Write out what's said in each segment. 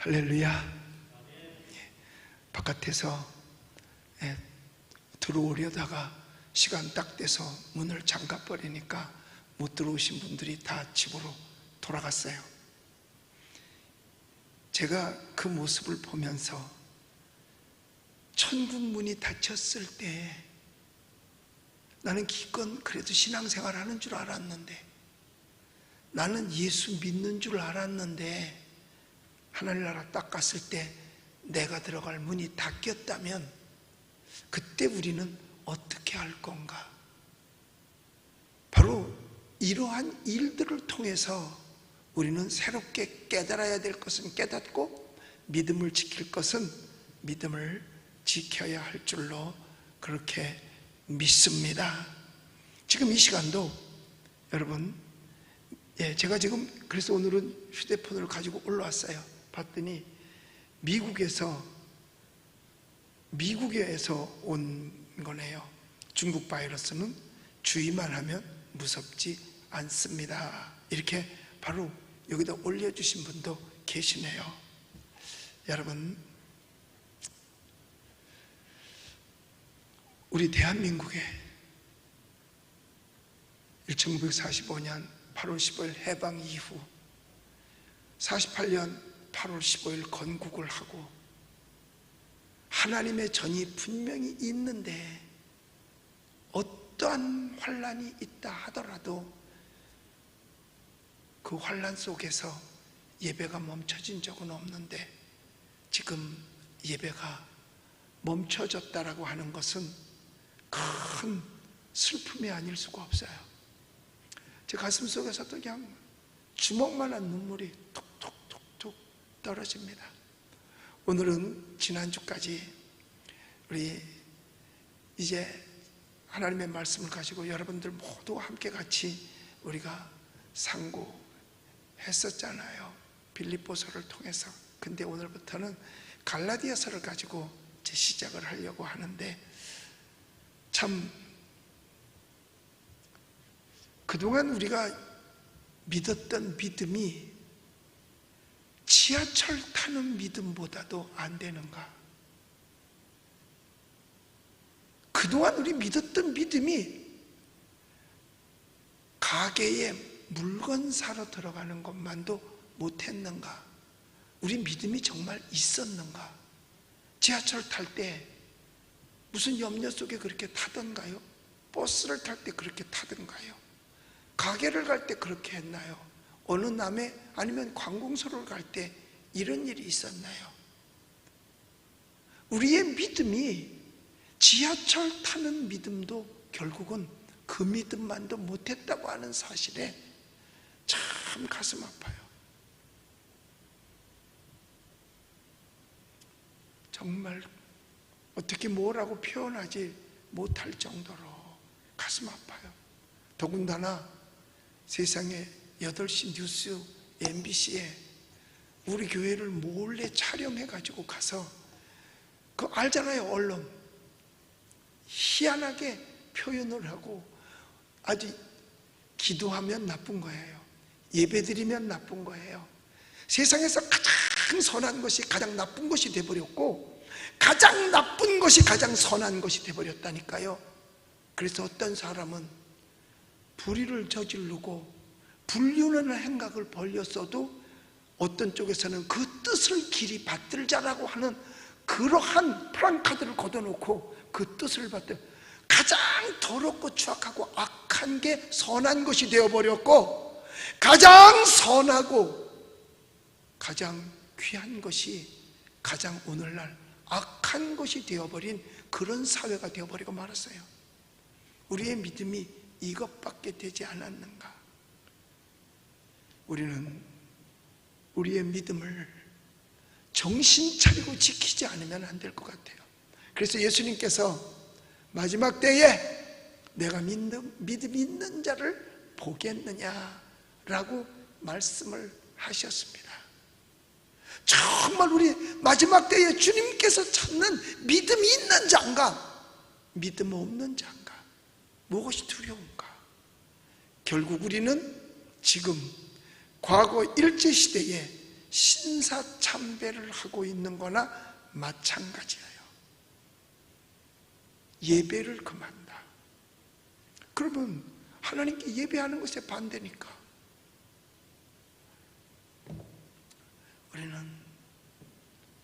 할렐루야. 바깥에서 들어오려다가 시간 딱 돼서 문을 잠가버리니까 못 들어오신 분들이 다 집으로 돌아갔어요. 제가 그 모습을 보면서 천국 문이 닫혔을 때 나는 기껏 그래도 신앙생활 하는 줄 알았는데, 나는 예수 믿는 줄 알았는데, 하늘나라 딱 갔을 때 내가 들어갈 문이 닫혔다면 그때 우리는 어떻게 할 건가? 바로 이러한 일들을 통해서 우리는 새롭게 깨달아야 될 것은 깨닫고 믿음을 지킬 것은 믿음을 지켜야 할 줄로 그렇게 믿습니다. 지금 이 시간도 여러분, 제가 지금 그래서 오늘은 휴대폰을 가지고 올라왔어요. 봤더니 미국에서 온 거네요. 중국 바이러스는 주의만 하면 무섭지 않습니다. 이렇게 바로 여기다 올려주신 분도 계시네요. 여러분, 우리 대한민국에 1945년 8월 15일 해방 이후 48년 8월 15일 건국을 하고 하나님의 전이 분명히 있는데 어떠한 환란이 있다 하더라도 그 환란 속에서 예배가 멈춰진 적은 없는데, 지금 예배가 멈춰졌다라고 하는 것은 큰 슬픔이 아닐 수가 없어요. 제 가슴 속에서도 그냥 주먹만한 눈물이 톡톡톡톡 떨어집니다. 오늘은 지난주까지 우리 이제 하나님의 말씀을 가지고 여러분들 모두와 함께 같이 우리가 상고했었잖아요. 빌립보서를 통해서. 근데 오늘부터는 갈라디아서를 가지고 이제 시작을 하려고 하는데, 참 그동안 우리가 믿었던 믿음이 지하철 타는 믿음보다도 안 되는가? 그동안 우리 믿었던 믿음이 가게에 물건 사러 들어가는 것만도 못했는가? 우리 믿음이 정말 있었는가? 지하철 탈 때 무슨 염려 속에 그렇게 타던가요? 버스를 탈 때 그렇게 타던가요? 가게를 갈 때 그렇게 했나요? 어느 남해 아니면 관공서를 갈 때 이런 일이 있었나요? 우리의 믿음이 지하철 타는 믿음도 결국은 그 믿음만도 못했다고 하는 사실에 참 가슴 아파요. 정말 어떻게 뭐라고 표현하지 못할 정도로 가슴 아파요. 더군다나 세상에 8시 뉴스 MBC에 우리 교회를 몰래 촬영해가지고 가서, 그 알잖아요, 언론. 희한하게 표현을 하고 아주 기도하면 나쁜 거예요. 예배드리면 나쁜 거예요. 세상에서 가장 선한 것이 가장 나쁜 것이 돼버렸고, 가장 나쁜 것이 가장 선한 것이 돼버렸다니까요. 그래서 어떤 사람은 불의를 저지르고 불륜하는 행각을 벌였어도 어떤 쪽에서는 그 뜻을 길이 받들자라고 하는 그러한 프랑카드를 걷어놓고 그 뜻을 받들, 가장 더럽고 추악하고 악한 게 선한 것이 되어버렸고, 가장 선하고 가장 귀한 것이 가장 오늘날 악한 것이 되어버린 그런 사회가 되어버리고 말았어요. 우리의 믿음이 이것밖에 되지 않았는가? 우리는 우리의 믿음을 정신 차리고 지키지 않으면 안 될 것 같아요. 그래서 예수님께서 마지막 때에 내가 믿음 있는 자를 보겠느냐라고 말씀을 하셨습니다. 정말 우리 마지막 때에 주님께서 찾는 믿음이 있는 자인가, 믿음 없는 자인가, 무엇이 두려운가? 결국 우리는 지금 과거 일제시대에 신사참배를 하고 있는 거나 마찬가지예요. 예배를 금한다. 그러면 하나님께 예배하는 것에 반대니까 우리는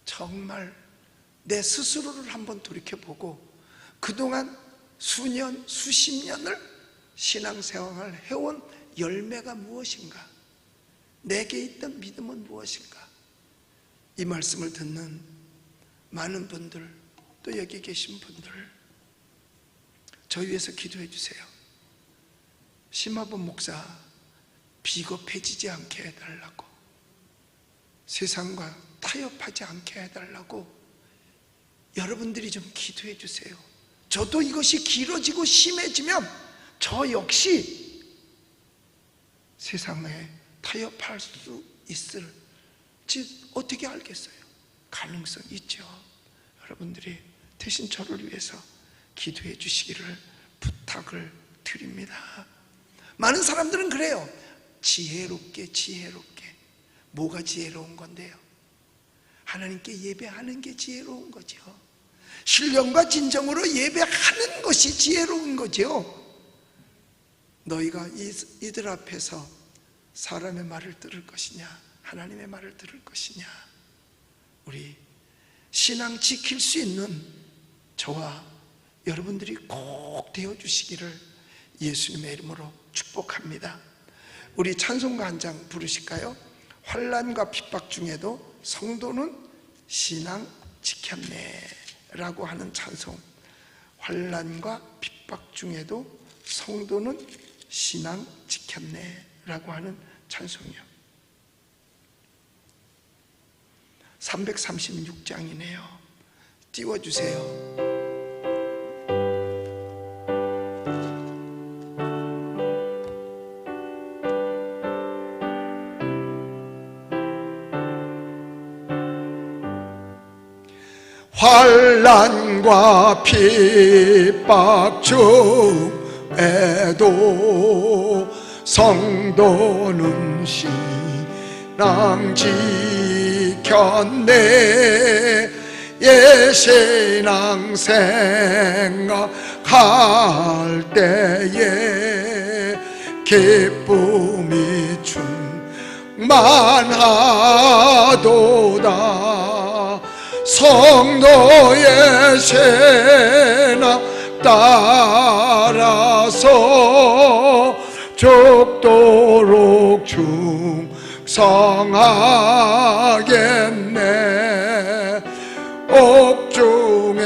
정말 내 스스로를 한번 돌이켜보고 그동안 수년, 수십 년을 신앙생활을 해온 열매가 무엇인가? 내게 있던 믿음은 무엇인가? 이 말씀을 듣는 많은 분들, 또 여기 계신 분들, 저 위해서 기도해 주세요. 심화범 목사 비겁해지지 않게 해달라고, 세상과 타협하지 않게 해달라고 여러분들이 좀 기도해 주세요. 저도 이것이 길어지고 심해지면 저 역시 세상에 타협할 수 있을지 어떻게 알겠어요? 가능성 있죠. 여러분들이 대신 저를 위해서 기도해 주시기를 부탁을 드립니다. 많은 사람들은 그래요. 지혜롭게. 뭐가 지혜로운 건데요? 하나님께 예배하는 게 지혜로운 거죠. 신령과 진정으로 예배하는 것이 지혜로운 거죠. 너희가 이들 앞에서 사람의 말을 들을 것이냐, 하나님의 말을 들을 것이냐. 우리 신앙 지킬 수 있는 저와 여러분들이 꼭 되어주시기를 예수님의 이름으로 축복합니다. 우리 찬송가 한 장 부르실까요? 환난과 핍박 중에도 성도는 신앙 지켰네 라고 하는 찬송. 환난과 핍박 중에도 성도는 신앙 지켰네 라고 하는 찬송이요. 336장이네요. 띄워주세요. 환난과 핍박 중에도 성도는 신앙 지켰네. 예신앙 생각할 때에 기쁨이 충만하도다. 성도의 신앙 따라서 죽도록 충성하겠네. 옥중에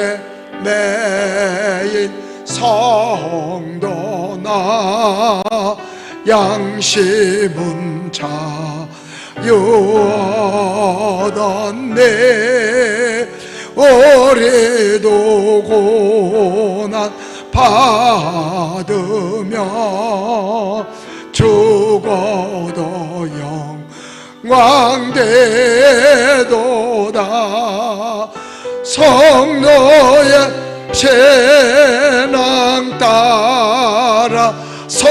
매인 성도나 양심은 자유하던데 우리도 고난 받으며 죽어도 영광되도다. 성도의 신앙 따라서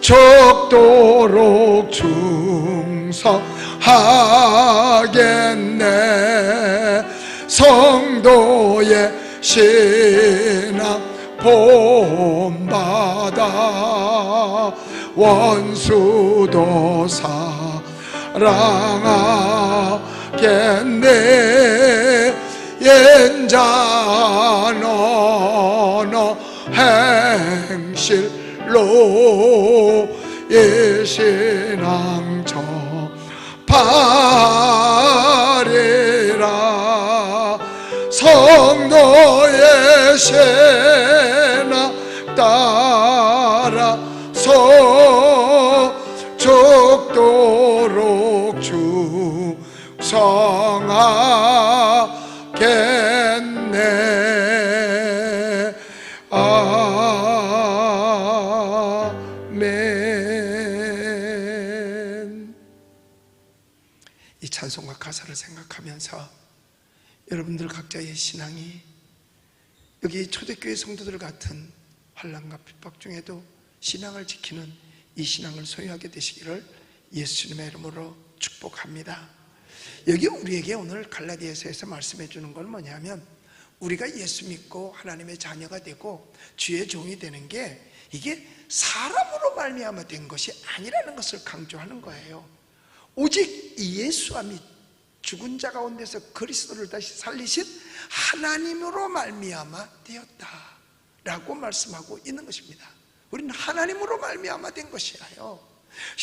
죽도록 충성하겠네. 성도의 신앙 본받아 원수도 사랑하겠네. 인자 너너 행실로 이 신앙 접하리라. 성도의 신앙 따라서 죽도록 충성하겠네. 아멘. 이 찬송가 가사를 생각하면서 여러분들 각자의 신앙이 여기 초대교회 성도들 같은 환난과 핍박 중에도 신앙을 지키는 이 신앙을 소유하게 되시기를 예수님의 이름으로 축복합니다. 여기 우리에게 오늘 갈라디아서에서 말씀해 주는 건 뭐냐면, 우리가 예수 믿고 하나님의 자녀가 되고 주의 종이 되는 게 이게 사람으로 말미암아 된 것이 아니라는 것을 강조하는 거예요. 오직 예수함이 죽은 자 가운데서 그리스도를 다시 살리신 하나님으로 말미암아 되었다라고 말씀하고 있는 것입니다. 우리는 하나님으로 말미암아 된 것이에요.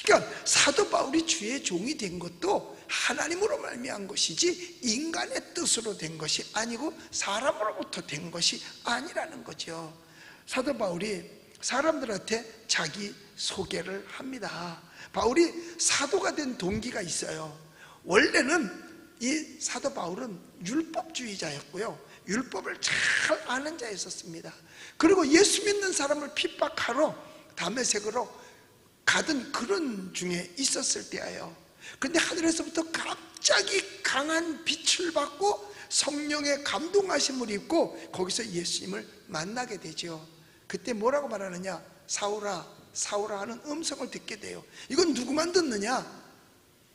그러니까 사도 바울이 주의 종이 된 것도 하나님으로 말미암은 것이지 인간의 뜻으로 된 것이 아니고 사람으로부터 된 것이 아니라는 거죠. 사도 바울이 사람들한테 자기 소개를 합니다. 바울이 사도가 된 동기가 있어요. 원래는 이 사도 바울은 율법주의자였고요, 율법을 잘 아는 자였었습니다. 그리고 예수 믿는 사람을 핍박하러 다메섹으로 가던 그런 중에 있었을 때예요. 그런데 하늘에서부터 갑자기 강한 빛을 받고 성령의 감동하심을 입고 거기서 예수님을 만나게 되죠. 그때 뭐라고 말하느냐? 사울아, 사울아 하는 음성을 듣게 돼요. 이건 누구만 듣느냐?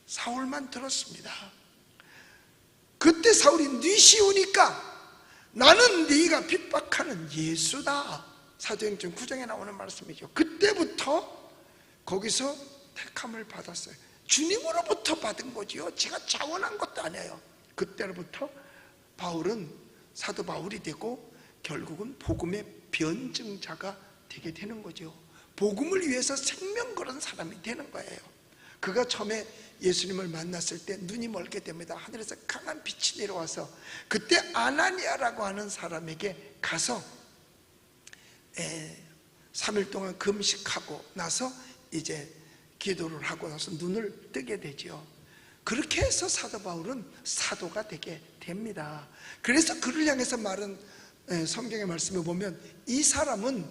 사울만 들었습니다. 그때 사울이 뉘시우니까 나는 네가 핍박하는 예수다. 사도행전 9장에 나오는 말씀이죠. 그때부터 거기서 택함을 받았어요. 주님으로부터 받은 거지요. 제가 자원한 것도 아니에요. 그때로부터 바울은 사도 바울이 되고 결국은 복음의 변증자가 되게 되는 거죠. 복음을 위해서 생명 걸은 사람이 되는 거예요. 그가 처음에 예수님을 만났을 때 눈이 멀게 됩니다. 하늘에서 강한 빛이 내려와서 그때 아나니아라고 하는 사람에게 가서 3일 동안 금식하고 나서 이제 기도를 하고 나서 눈을 뜨게 되죠. 그렇게 해서 사도 바울은 사도가 되게 됩니다. 그래서 그를 향해서 말은 성경의 말씀을 보면 이 사람은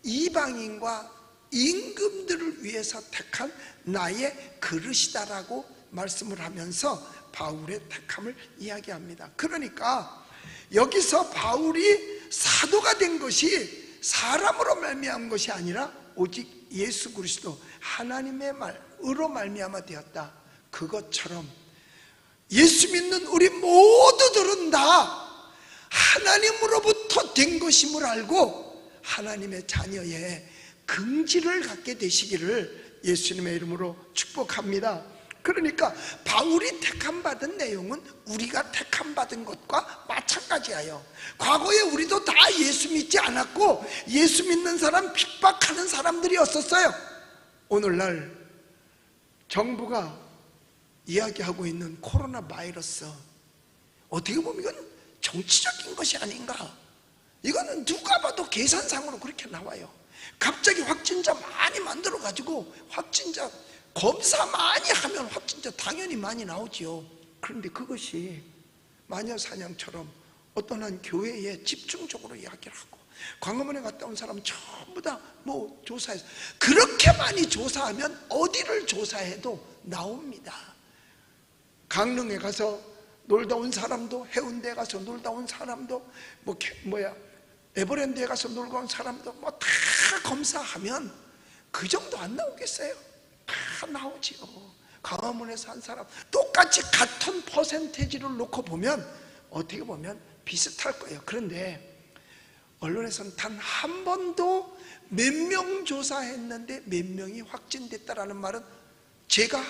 이방인과 임금들을 위해서 택한 나의 그릇이다라고 말씀을 하면서 바울의 택함을 이야기합니다. 그러니까 여기서 바울이 사도가 된 것이 사람으로 말미암은 것이 아니라 오직 예수 그리스도 하나님의 말으로 말미암아 되었다. 그것처럼 예수 믿는 우리 모두들은 다 하나님으로부터 된 것임을 알고 하나님의 자녀의 긍지를 갖게 되시기를 예수님의 이름으로 축복합니다. 그러니까 바울이 택함받은 내용은 우리가 택함받은 것과 마찬가지예요. 과거에 우리도 다 예수 믿지 않았고 예수 믿는 사람 핍박하는 사람들이었었어요. 오늘날 정부가 이야기하고 있는 코로나 바이러스, 어떻게 보면 이건 정치적인 것이 아닌가. 이거는 누가 봐도 계산상으로 그렇게 나와요. 갑자기 확진자 많이 만들어 가지고 확진자 검사 많이 하면 확진자 당연히 많이 나오지요. 그런데 그것이 마녀사냥처럼 어떤 한 교회에 집중적으로 이야기를 하고 광화문에 갔다 온 사람 전부 다 뭐 조사해서 그렇게 많이 조사하면 어디를 조사해도 나옵니다. 강릉에 가서 놀다 온 사람도, 해운대에 가서 놀다 온 사람도, 에버랜드에 가서 놀다 온 사람도 뭐 다 검사하면 그 정도 안 나오겠어요? 다 나오지요. 광화문에서 한 사람 똑같이 같은 퍼센테이지를 놓고 보면 어떻게 보면 비슷할 거예요. 그런데 언론에서는 단 한 번도 몇 명 조사했는데 몇 명이 확진됐다라는 말은 제가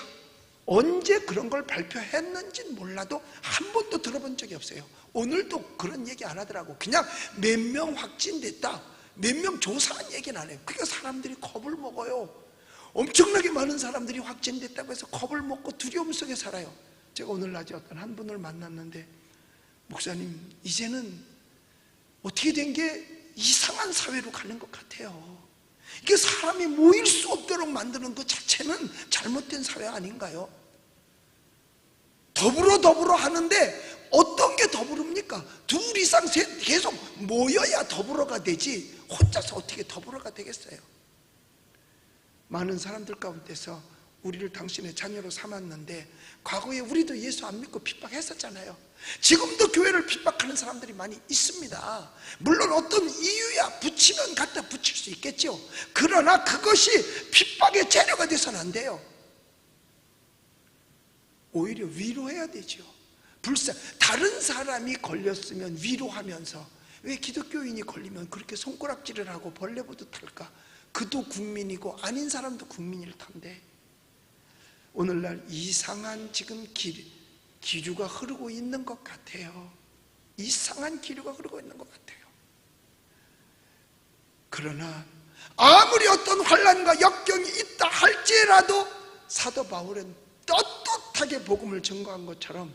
언제 그런 걸 발표했는지는 몰라도 한 번도 들어본 적이 없어요. 오늘도 그런 얘기 안 하더라고. 그냥 몇 명 확진됐다, 몇 명 조사한 얘기는 안 해요. 그러니까 사람들이 겁을 먹어요. 엄청나게 많은 사람들이 확진됐다고 해서 겁을 먹고 두려움 속에 살아요. 제가 오늘 낮에 어떤 한 분을 만났는데, 목사님 이제는 어떻게 된 게 이상한 사회로 가는 것 같아요. 이게 사람이 모일 수 없도록 만드는 것 자체는 잘못된 사회 아닌가요? 더불어 하는데 어떤 게 더불입니까? 둘 이상 셋 계속 모여야 더불어가 되지 혼자서 어떻게 더불어가 되겠어요? 많은 사람들 가운데서 우리를 당신의 자녀로 삼았는데 과거에 우리도 예수 안 믿고 핍박했었잖아요. 지금도 교회를 핍박하는 사람들이 많이 있습니다. 물론 어떤 이유야 붙이면 갖다 붙일 수 있겠죠. 그러나 그것이 핍박의 재료가 돼서는 안 돼요. 오히려 위로해야 되죠. 다른 사람이 걸렸으면 위로하면서, 왜 기독교인이 걸리면 그렇게 손가락질을 하고 벌레보듯 할까? 그도 국민이고 아닌 사람도 국민일 텐데, 오늘날 이상한 지금 기류가 흐르고 있는 것 같아요. 이상한 기류가 흐르고 있는 것 같아요. 그러나 아무리 어떤 환난과 역경이 있다 할지라도 사도 바울은 떳떳하게 복음을 증거한 것처럼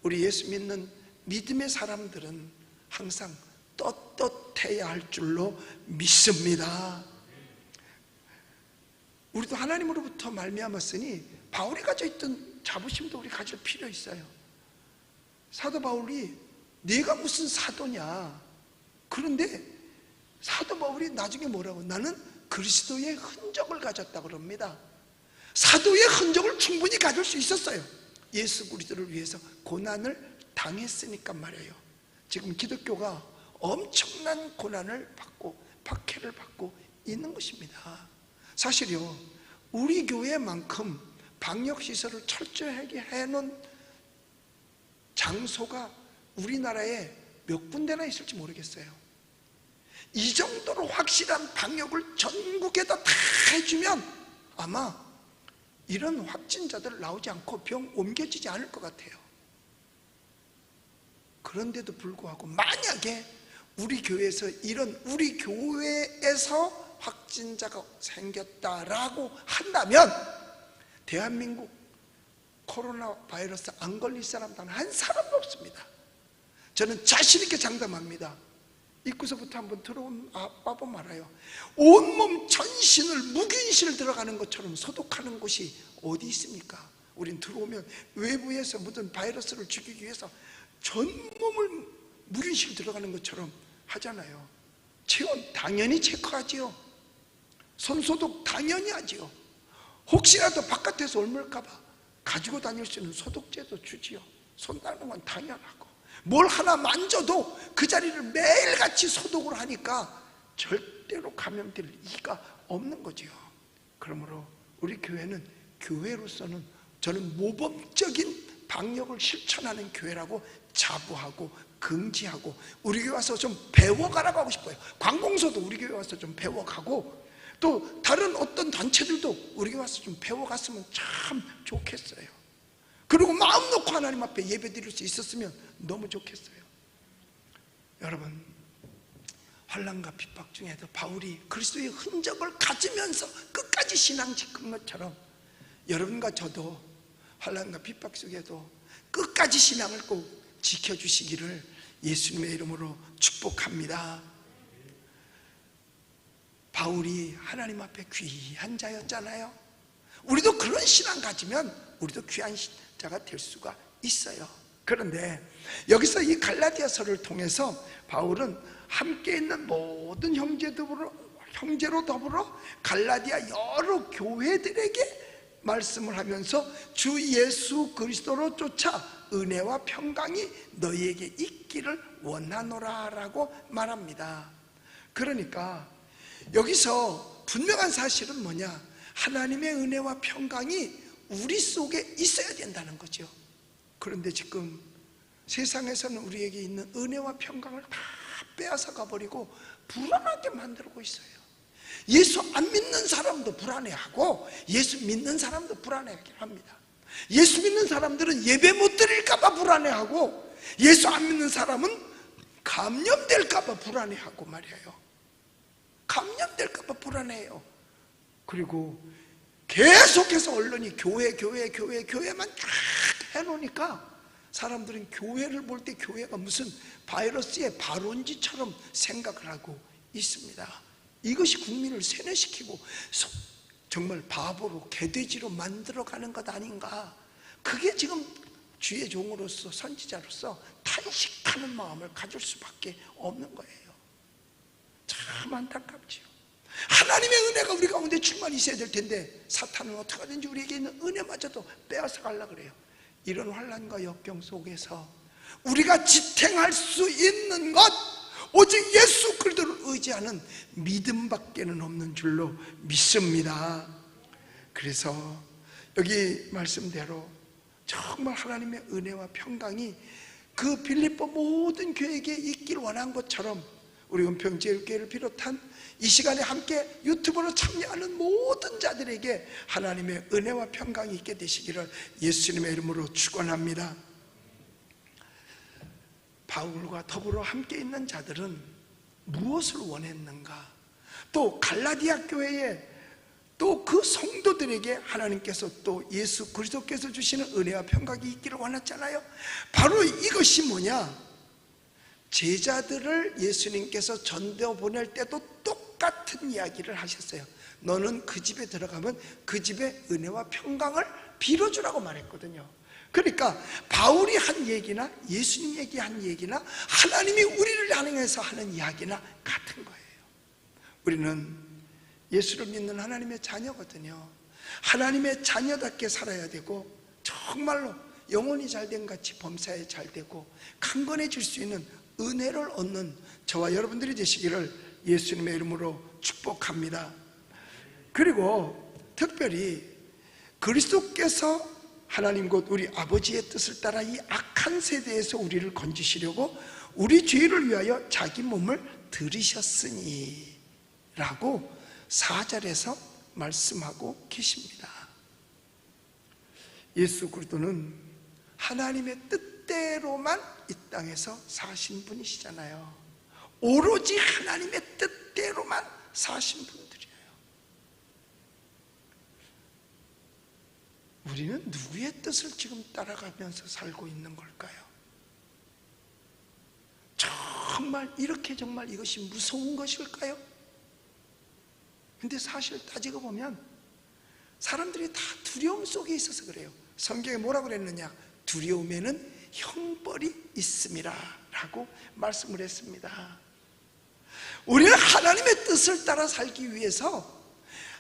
우리 예수 믿는 믿음의 사람들은 항상 떳떳해야 할 줄로 믿습니다. 우리도 하나님으로부터 말미암았으니 바울이 가지고 있던 자부심도 우리 가질 필요 있어요. 사도 바울이 네가 무슨 사도냐, 그런데 사도 바울이 나중에 뭐라고? 나는 그리스도의 흔적을 가졌다 그럽니다. 사도의 흔적을 충분히 가질 수 있었어요. 예수 그리스도를 위해서 고난을 당했으니까 말이에요. 지금 기독교가 엄청난 고난을 받고 박해를 받고 있는 것입니다. 사실요, 우리 교회만큼 방역시설을 철저하게 해놓은 장소가 우리나라에 몇 군데나 있을지 모르겠어요. 이 정도로 확실한 방역을 전국에다 다 해주면 아마 이런 확진자들 나오지 않고 병 옮겨지지 않을 것 같아요. 그런데도 불구하고 만약에 우리 교회에서 우리 교회에서 확진자가 생겼다라고 한다면 대한민국 코로나 바이러스 안 걸릴 사람 단 한 사람도 없습니다. 저는 자신 있게 장담합니다. 입구서부터 한번 들어온 아빠보 알아요. 온몸 전신을 무균실 들어가는 것처럼 소독하는 곳이 어디 있습니까? 우린 들어오면 외부에서 묻은 바이러스를 죽이기 위해서 전몸을 무균실 들어가는 것처럼 하잖아요. 체온 당연히 체크하지요. 손소독 당연히 하지요. 혹시라도 바깥에서 옮을까봐 가지고 다닐 수 있는 소독제도 주지요. 손 닦는 건 당연하고, 뭘 하나 만져도 그 자리를 매일같이 소독을 하니까 절대로 감염될 리가 없는 거지요. 그러므로 우리 교회는 교회로서는 저는 모범적인 방역을 실천하는 교회라고 자부하고 긍지하고, 우리 교회 와서 좀 배워가라고 하고 싶어요. 관공서도 우리 교회 와서 좀 배워가고, 또 다른 어떤 단체들도 우리 교회 와서 좀 배워갔으면 참 좋겠어요. 그리고 마음 놓고 하나님 앞에 예배 드릴 수 있었으면 너무 좋겠어요. 여러분, 환난과 핍박 중에도 바울이 그리스도의 흔적을 가지면서 끝까지 신앙 지킨 것처럼 여러분과 저도 환난과 핍박 속에도 끝까지 신앙을 꼭 지켜주시기를 예수님의 이름으로 축복합니다. 바울이 하나님 앞에 귀한 자였잖아요. 우리도 그런 신앙 가지면 우리도 귀한 자가 될 수가 있어요. 그런데 여기서 이 갈라디아서를 통해서 바울은 함께 있는 모든 형제로 더불어 갈라디아 여러 교회들에게 말씀을 하면서 주 예수 그리스도로 쫓아 은혜와 평강이 너희에게 있기를 원하노라 라고 말합니다. 그러니까 여기서 분명한 사실은 뭐냐? 하나님의 은혜와 평강이 우리 속에 있어야 된다는 거죠. 그런데 지금 세상에서는 우리에게 있는 은혜와 평강을 다 빼앗아 가버리고 불안하게 만들고 있어요. 예수 안 믿는 사람도 불안해하고 예수 믿는 사람도 불안해하긴 합니다. 예수 믿는 사람들은 예배 못 드릴까봐 불안해하고, 예수 안 믿는 사람은 감염될까봐 불안해하고 말이에요. 감염될까봐 불안해요. 그리고 계속해서 언론이 교회만 쫙 해놓으니까 사람들은 교회를 볼 때 교회가 무슨 바이러스의 발원지처럼 생각을 하고 있습니다. 이것이 국민을 세뇌시키고 정말 바보로 개돼지로 만들어가는 것 아닌가. 그게 지금 주의 종으로서 선지자로서 탄식하는 마음을 가질 수밖에 없는 거예요. 참 안타깝지요. 하나님의 은혜가 우리 가운데 충만히 있어야 될 텐데 사탄은 어떻게 하든지 우리에게 있는 은혜마저도 빼앗아 가려고 그래요. 이런 환난과 역경 속에서 우리가 지탱할 수 있는 것, 오직 예수 그리스도를 의지하는 믿음밖에는 없는 줄로 믿습니다. 그래서 여기 말씀대로 정말 하나님의 은혜와 평강이 그 빌립보 모든 교회에게 있길 원한 것처럼 우리 은평제일교회를 비롯한 이 시간에 함께 유튜브로 참여하는 모든 자들에게 하나님의 은혜와 평강이 있게 되시기를 예수님의 이름으로 축원합니다. 바울과 더불어 함께 있는 자들은 무엇을 원했는가? 또 갈라디아 교회에 또 그 성도들에게 하나님께서 또 예수 그리스도께서 주시는 은혜와 평강이 있기를 원했잖아요. 바로 이것이 뭐냐? 제자들을 예수님께서 전도 보낼 때도 똑같은 이야기를 하셨어요. 너는 그 집에 들어가면 그 집에 은혜와 평강을 빌어주라고 말했거든요. 그러니까 바울이 한 얘기나 예수님 얘기한 얘기나 하나님이 우리를 향해서 하는 이야기나 같은 거예요. 우리는 예수를 믿는 하나님의 자녀거든요. 하나님의 자녀답게 살아야 되고 정말로 영혼이 잘된 같이 범사에 잘되고 강건해질 수 있는 은혜를 얻는 저와 여러분들이 되시기를 예수님의 이름으로 축복합니다. 그리고 특별히 그리스도께서 하나님 곧 우리 아버지의 뜻을 따라 이 악한 세대에서 우리를 건지시려고 우리 죄를 위하여 자기 몸을 들이셨으니 라고 4절에서 말씀하고 계십니다. 예수 그리스도는 하나님의 뜻대로만 이 땅에서 사신 분이시잖아요. 오로지 하나님의 뜻대로만 사신 분들이에요. 우리는 누구의 뜻을 지금 따라가면서 살고 있는 걸까요? 정말 이렇게 정말 이것이 무서운 것일까요? 근데 사실 따지고 보면 사람들이 다 두려움 속에 있어서 그래요. 성경에 뭐라고 그랬느냐? 두려움에는 형벌이 있음이라 라고 말씀을 했습니다. 우리는 하나님의 뜻을 따라 살기 위해서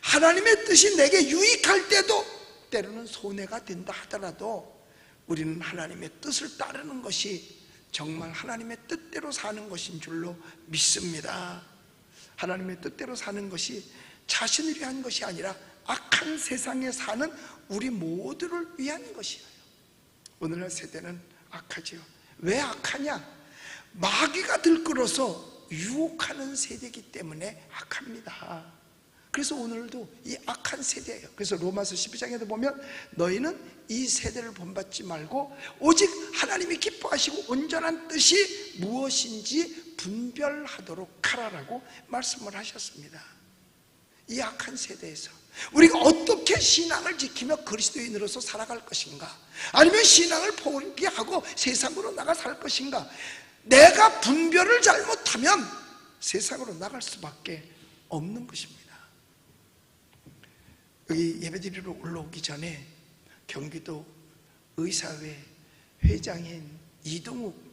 하나님의 뜻이 내게 유익할 때도 때로는 손해가 된다 하더라도 우리는 하나님의 뜻을 따르는 것이 정말 하나님의 뜻대로 사는 것인 줄로 믿습니다. 하나님의 뜻대로 사는 것이 자신을 위한 것이 아니라 악한 세상에 사는 우리 모두를 위한 것이에요. 오늘날 세대는 악하지요. 왜 악하냐? 마귀가 들끓어서 유혹하는 세대이기 때문에 악합니다. 그래서 오늘도 이 악한 세대예요. 그래서 로마서 12장에도 보면 너희는 이 세대를 본받지 말고 오직 하나님이 기뻐하시고 온전한 뜻이 무엇인지 분별하도록 하라라고 말씀을 하셨습니다. 이 악한 세대에서 우리가 어떻게 신앙을 지키며 그리스도인으로서 살아갈 것인가? 아니면 신앙을 포기하고 세상으로 나가 살 것인가? 내가 분별을 잘못하면 세상으로 나갈 수밖에 없는 것입니다. 여기 예배드리러 올라오기 전에 경기도 의사회 회장인 이동욱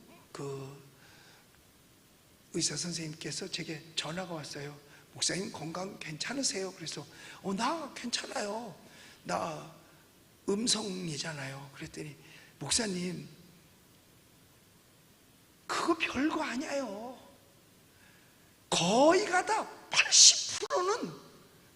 의사 선생님께서 제게 전화가 왔어요. 목사님 건강 괜찮으세요? 그래서 나 괜찮아요. 나 음성이잖아요. 그랬더니 목사님 그거 별거 아니에요. 거의가 다 80%는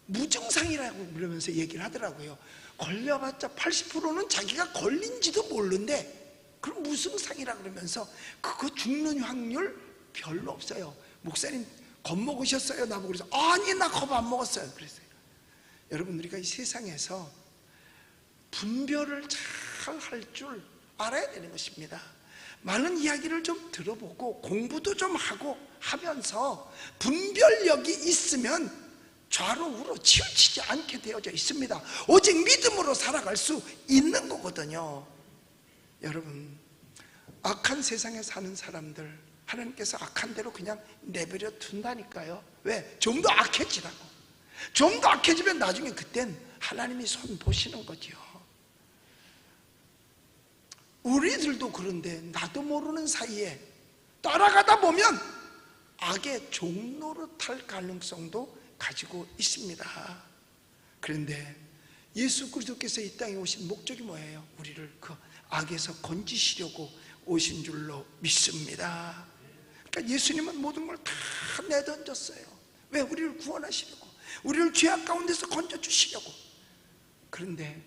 무증상이라고 그러면서 얘기를 하더라고요. 걸려봤자 80%는 자기가 걸린지도 모르는데 그럼 무증상이라 그러면서 그거 죽는 확률 별로 없어요. 목사님 겁먹으셨어요? 나보고 그래서 아니 나 겁 안 먹었어요. 그랬어요. 여러분 우리가 이 세상에서 분별을 잘 할 줄 알아야 되는 것입니다. 많은 이야기를 좀 들어보고 공부도 좀 하고 하면서 분별력이 있으면 좌로 우로 치우치지 않게 되어져 있습니다. 오직 믿음으로 살아갈 수 있는 거거든요. 여러분 악한 세상에 사는 사람들 하나님께서 악한 대로 그냥 내버려 둔다니까요. 왜? 좀 더 악해지라고. 좀 더 악해지면 나중에 그땐 하나님이 손 보시는 거죠. 우리들도 그런데 나도 모르는 사이에 따라가다 보면 악의 종노릇할 가능성도 가지고 있습니다. 그런데 예수 그리스도께서 이 땅에 오신 목적이 뭐예요? 우리를 그 악에서 건지시려고 오신 줄로 믿습니다. 그러니까 예수님은 모든 걸 다 내던졌어요. 왜? 우리를 구원하시려고, 우리를 죄악 가운데서 건져주시려고. 그런데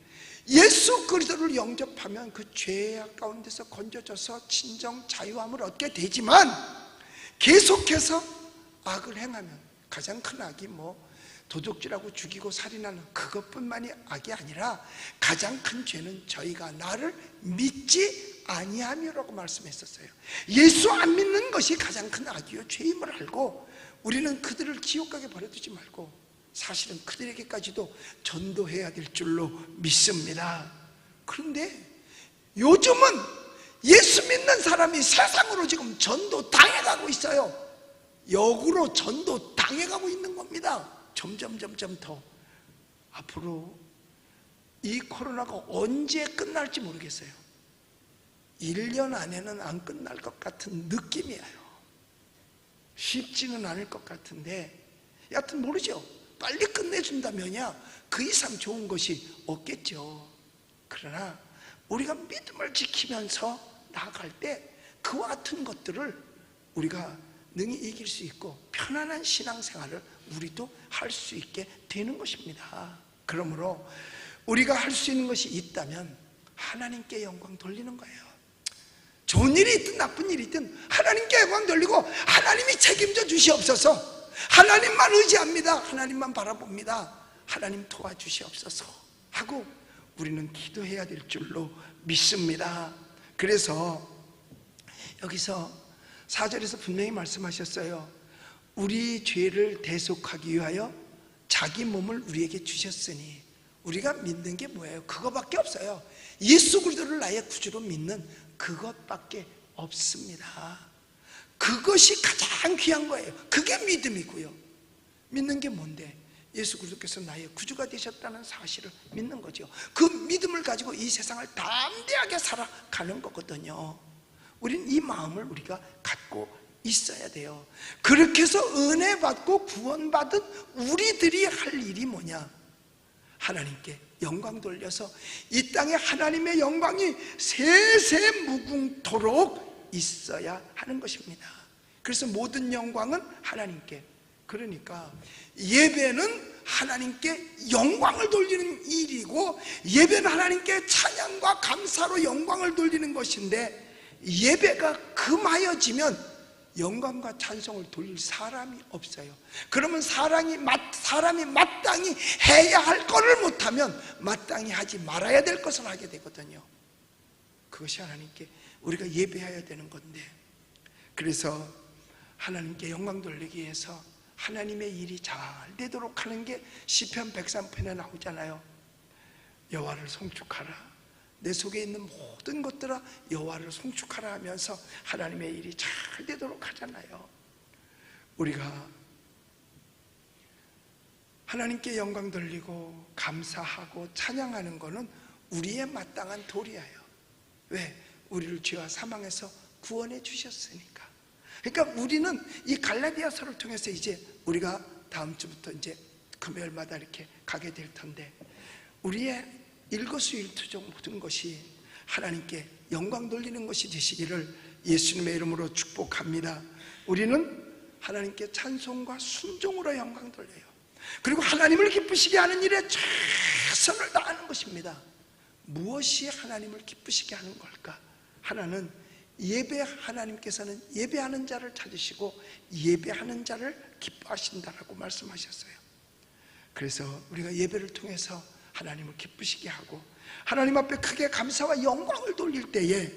예수 그리스도를 영접하면 그 죄악 가운데서 건져져서 진정 자유함을 얻게 되지만, 계속해서 악을 행하면, 가장 큰 악이 도둑질하고 죽이고 살인하는 그것뿐만이 악이 아니라 가장 큰 죄는 저희가 나를 믿지 아니함이라고 말씀했었어요. 예수 안 믿는 것이 가장 큰 악이요 죄임을 알고 우리는 그들을 지옥 가게 버려두지 말고 사실은 그들에게까지도 전도해야 될 줄로 믿습니다. 그런데 요즘은 예수 믿는 사람이 세상으로 지금 전도 당해가고 있어요. 역으로 전도 당해가고 있는 겁니다. 점점 더. 앞으로 이 코로나가 언제 끝날지 모르겠어요. 1년 안에는 안 끝날 것 같은 느낌이에요. 쉽지는 않을 것 같은데, 여하튼 모르죠. 빨리 끝내준다면야 그 이상 좋은 것이 없겠죠. 그러나 우리가 믿음을 지키면서 나아갈 때 그와 같은 것들을 우리가 능히 이길 수 있고 편안한 신앙생활을 우리도 할 수 있게 되는 것입니다. 그러므로 우리가 할 수 있는 것이 있다면 하나님께 영광 돌리는 거예요. 좋은 일이 있든 나쁜 일이 있든 하나님께 영광 돌리고, 하나님이 책임져 주시옵소서, 하나님만 의지합니다, 하나님만 바라봅니다, 하나님 도와주시옵소서 하고 우리는 기도해야 될 줄로 믿습니다. 그래서 여기서 4절에서 분명히 말씀하셨어요. 우리 죄를 대속하기 위하여 자기 몸을 우리에게 주셨으니, 우리가 믿는 게 뭐예요? 그거밖에 없어요. 예수 그리스도를 나의 구주로 믿는 그것밖에 없습니다. 그것이 가장 귀한 거예요. 그게 믿음이고요. 믿는 게 뭔데? 예수 그리스도께서 나의 구주가 되셨다는 사실을 믿는 거죠. 그 믿음을 가지고 이 세상을 담대하게 살아가는 거거든요. 우린 이 마음을 우리가 갖고 있어야 돼요. 그렇게 해서 은혜 받고 구원받은 우리들이 할 일이 뭐냐? 하나님께 영광 돌려서 이 땅에 하나님의 영광이 세세무궁토록 있어야 하는 것입니다. 그래서 모든 영광은 하나님께. 그러니까 예배는 하나님께 영광을 돌리는 일이고, 예배는 하나님께 찬양과 감사로 영광을 돌리는 것인데, 예배가 금하여지면 영광과 찬송을 돌릴 사람이 없어요. 그러면 사람이 마땅히 해야 할 것을 못하면 마땅히 하지 말아야 될 것을 하게 되거든요. 그것이 하나님께 우리가 예배해야 되는 건데, 그래서 하나님께 영광 돌리기 위해서 하나님의 일이 잘 되도록 하는 게 시편 103편에 나오잖아요. 여호와를 송축하라, 내 속에 있는 모든 것들아 여호와를 송축하라 하면서 하나님의 일이 잘 되도록 하잖아요. 우리가 하나님께 영광 돌리고 감사하고 찬양하는 것은 우리의 마땅한 도리예요. 왜? 우리를 죄와 사망에서 구원해 주셨으니까. 그러니까 우리는 이 갈라디아서를 통해서 이제 우리가 다음 주부터 이제 금요일마다 이렇게 가게 될 텐데, 우리의 일거수일투족 모든 것이 하나님께 영광 돌리는 것이 되시기를 예수님의 이름으로 축복합니다. 우리는 하나님께 찬송과 순종으로 영광 돌려요. 그리고 하나님을 기쁘시게 하는 일에 최선을 다하는 것입니다. 무엇이 하나님을 기쁘시게 하는 걸까? 하나는 하나님께서는 예배하는 자를 찾으시고 예배하는 자를 기뻐하신다라고 말씀하셨어요. 그래서 우리가 예배를 통해서 하나님을 기쁘시게 하고 하나님 앞에 크게 감사와 영광을 돌릴 때에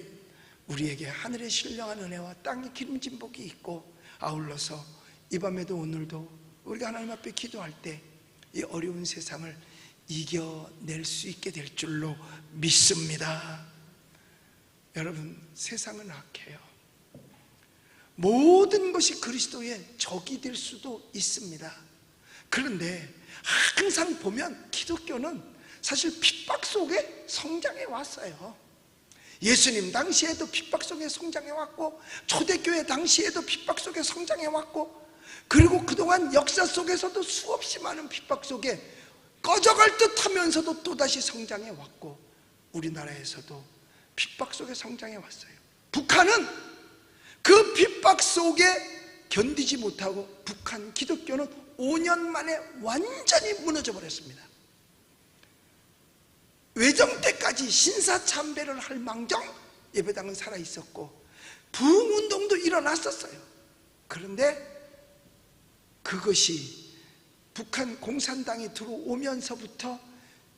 우리에게 하늘의 신령한 은혜와 땅의 기름진 복이 있고, 아울러서 이 밤에도 오늘도 우리가 하나님 앞에 기도할 때 이 어려운 세상을 이겨낼 수 있게 될 줄로 믿습니다. 여러분, 세상은 악해요. 모든 것이 그리스도의 적이 될 수도 있습니다. 그런데 항상 보면 기독교는 사실 핍박 속에 성장해 왔어요. 예수님 당시에도 핍박 속에 성장해 왔고, 초대교회 당시에도 핍박 속에 성장해 왔고, 그리고 그동안 역사 속에서도 수없이 많은 핍박 속에 꺼져갈 듯 하면서도 또다시 성장해 왔고, 우리나라에서도 핍박 속에 성장해 왔어요. 북한은 그 핍박 속에 견디지 못하고 북한 기독교는 5년 만에 완전히 무너져 버렸습니다. 외정 때까지 신사참배를 할 망정 예배당은 살아있었고 부흥운동도 일어났었어요. 그런데 그것이 북한 공산당이 들어오면서부터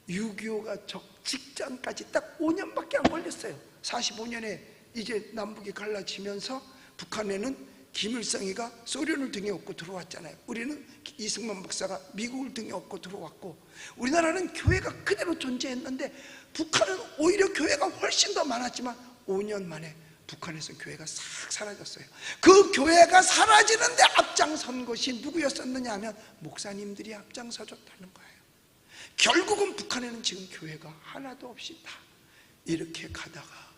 6.25가 직전까지 딱 5년밖에 안 걸렸어요. 45년에 이제 남북이 갈라지면서 북한에는 김일성이가 소련을 등에 업고 들어왔잖아요. 우리는 이승만 목사가 미국을 등에 업고 들어왔고, 우리나라는 교회가 그대로 존재했는데 북한은 오히려 교회가 훨씬 더 많았지만 5년 만에 북한에서 교회가 싹 사라졌어요. 그 교회가 사라지는데 앞장선 것이 누구였었느냐 하면 목사님들이 앞장서줬다는 거예요. 결국은 북한에는 지금 교회가 하나도 없이 다 이렇게 가다가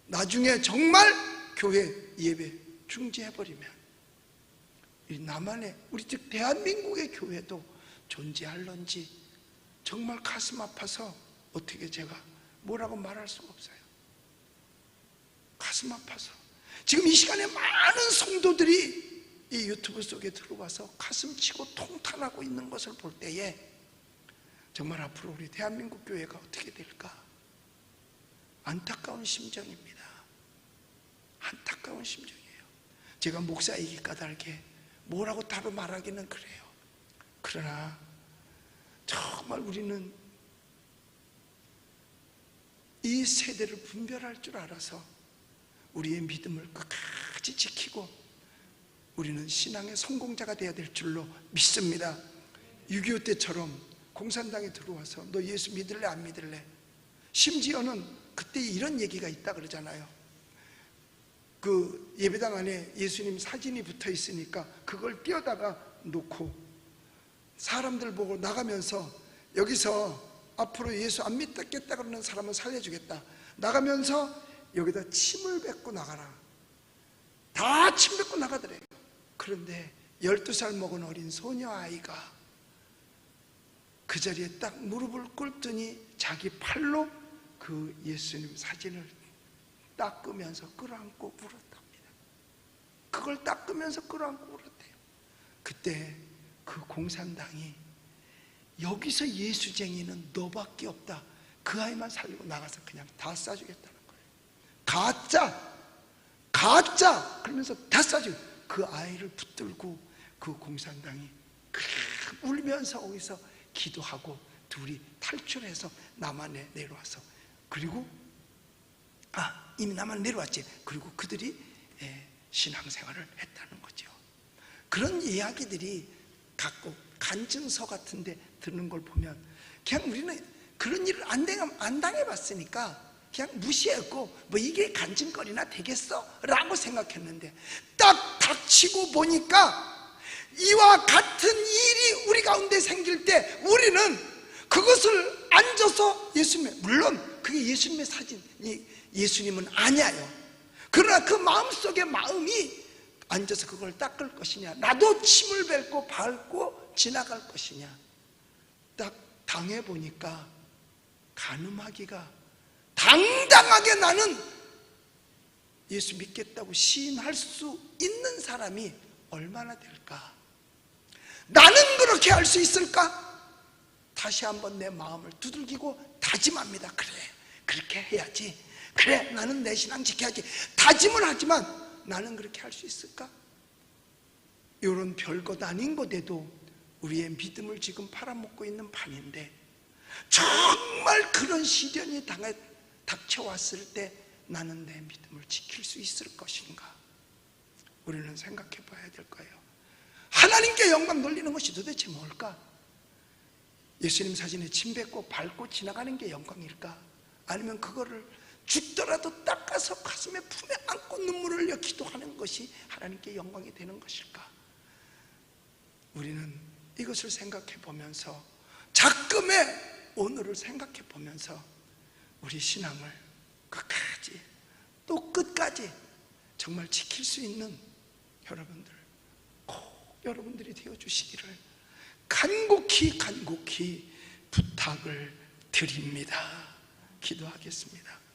나중에 정말 교회 예배 중지해버리면 이 남한의, 우리 즉 대한민국의 교회도 존재할런지 정말 가슴 아파서 어떻게 제가 뭐라고 말할 수가 없어요. 가슴 아파서 지금 이 시간에 많은 성도들이 이 유튜브 속에 들어와서 가슴 치고 통탄하고 있는 것을 볼 때에 정말 앞으로 우리 대한민국 교회가 어떻게 될까 안타까운 심정입니다. 안타까운 심정이에요. 제가 목사이기 까닭에 뭐라고 답을 말하기는 그래요. 그러나 정말 우리는 이 세대를 분별할 줄 알아서 우리의 믿음을 끝까지 지키고 우리는 신앙의 성공자가 되어야 될 줄로 믿습니다. 6.25 때처럼 공산당이 들어와서 너 예수 믿을래 안 믿을래? 심지어는 그때 이런 얘기가 있다 그러잖아요. 그 예배당 안에 예수님 사진이 붙어 있으니까 그걸 띄어다가 놓고 사람들 보고 나가면서 여기서 앞으로 예수 안 믿겠다 그러는 사람은 살려주겠다. 나가면서 여기다 침을 뱉고 나가라. 다 침 뱉고 나가더래요. 그런데 12살 먹은 어린 소녀 아이가 그 자리에 딱 무릎을 꿇더니 자기 팔로 그 예수님 사진을 닦으면서 끌어안고 울었답니다. 그걸 닦으면서 끌어안고 울었대요. 그때 그 공산당이 여기서 예수쟁이는 너밖에 없다. 그 아이만 살리고 나가서 그냥 다 쏴주겠다는 거예요. 가짜 그러면서 다 쏴줘. 그 아이를 붙들고 그 공산당이 울면서 거기서 기도하고 둘이 탈출해서 남한에 내려와서, 그리고 이미 남한 내려왔지. 그리고 그들이 신앙생활을 했다는 거죠. 그런 이야기들이 갖고 간증서 같은데 듣는 걸 보면 그냥 우리는 그런 일을 안 당해봤으니까 그냥 무시했고 뭐 이게 간증거리나 되겠어? 라고 생각했는데 딱 닥치고 보니까 이와 같은 일이 우리 가운데 생길 때 우리는 그것을 앉아서 예수님, 물론 그게 예수님의 사진이 예수님은 아니에요. 그러나 그 마음속의 마음이 앉아서 그걸 닦을 것이냐, 나도 침을 뱉고 밟고 지나갈 것이냐, 딱 당해보니까 가늠하기가, 당당하게 나는 예수 믿겠다고 시인할 수 있는 사람이 얼마나 될까? 나는 그렇게 할 수 있을까? 다시 한번 내 마음을 두들기고 다짐합니다. 그래, 그렇게 해야지. 그래, 나는 내 신앙 지켜야지. 다짐을 하지만 나는 그렇게 할 수 있을까? 이런 별것 아닌 것에도 우리의 믿음을 지금 팔아먹고 있는 판인데, 정말 그런 시련이 닥쳐왔을 때 나는 내 믿음을 지킬 수 있을 것인가? 우리는 생각해 봐야 될 거예요. 하나님께 영광 돌리는 것이 도대체 뭘까? 예수님 사진에 침 뱉고 밟고 지나가는 게 영광일까? 아니면 그거를 죽더라도 닦아서 가슴에 품에 안고 눈물을 흘려 기도하는 것이 하나님께 영광이 되는 것일까? 우리는 이것을 생각해 보면서, 작금의 오늘을 생각해 보면서 우리 신앙을 끝까지, 또 끝까지 정말 지킬 수 있는 여러분들, 꼭 여러분들이 되어주시기를 간곡히 부탁을 드립니다. 기도하겠습니다.